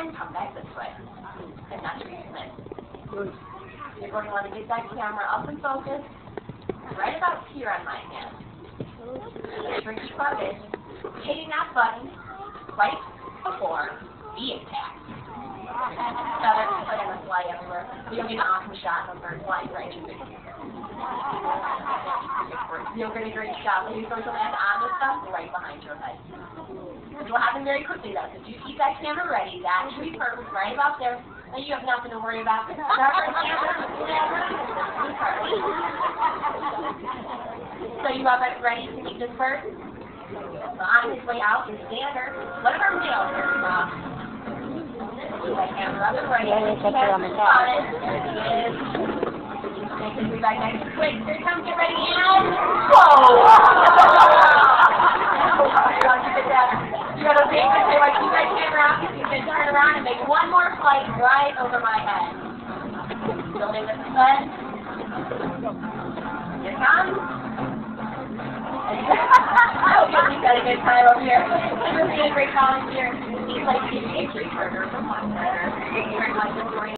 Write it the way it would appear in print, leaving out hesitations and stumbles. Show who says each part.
Speaker 1: and come back this way. And that's where you spin. You're going to want to get that camera up and focus right about here on my hand. And shrink your butt in, hitting that button right before the impact. Feathers are going to fly everywhere. You'll get an awesome shot of them flying right in there. You'll get a great shot when you're going to land on the stuff right behind your head. It will happen very quickly though, so do keep that camera ready. That should be perfect right about there. And you have nothing to worry about. So you have it ready to meet this bird? So on his way out, his standard. What of our males here? That camera up and ready. There he is. Make his way back nice and quick. Here he comes, get ready, and whoa! You gotta take this way, like keep that camera out, you can turn around and make one more flight right over my head. Don't make this fun. Here it comes. He's got a good time over here. He's really a great volunteer. He's like the Patriot burger from one burger.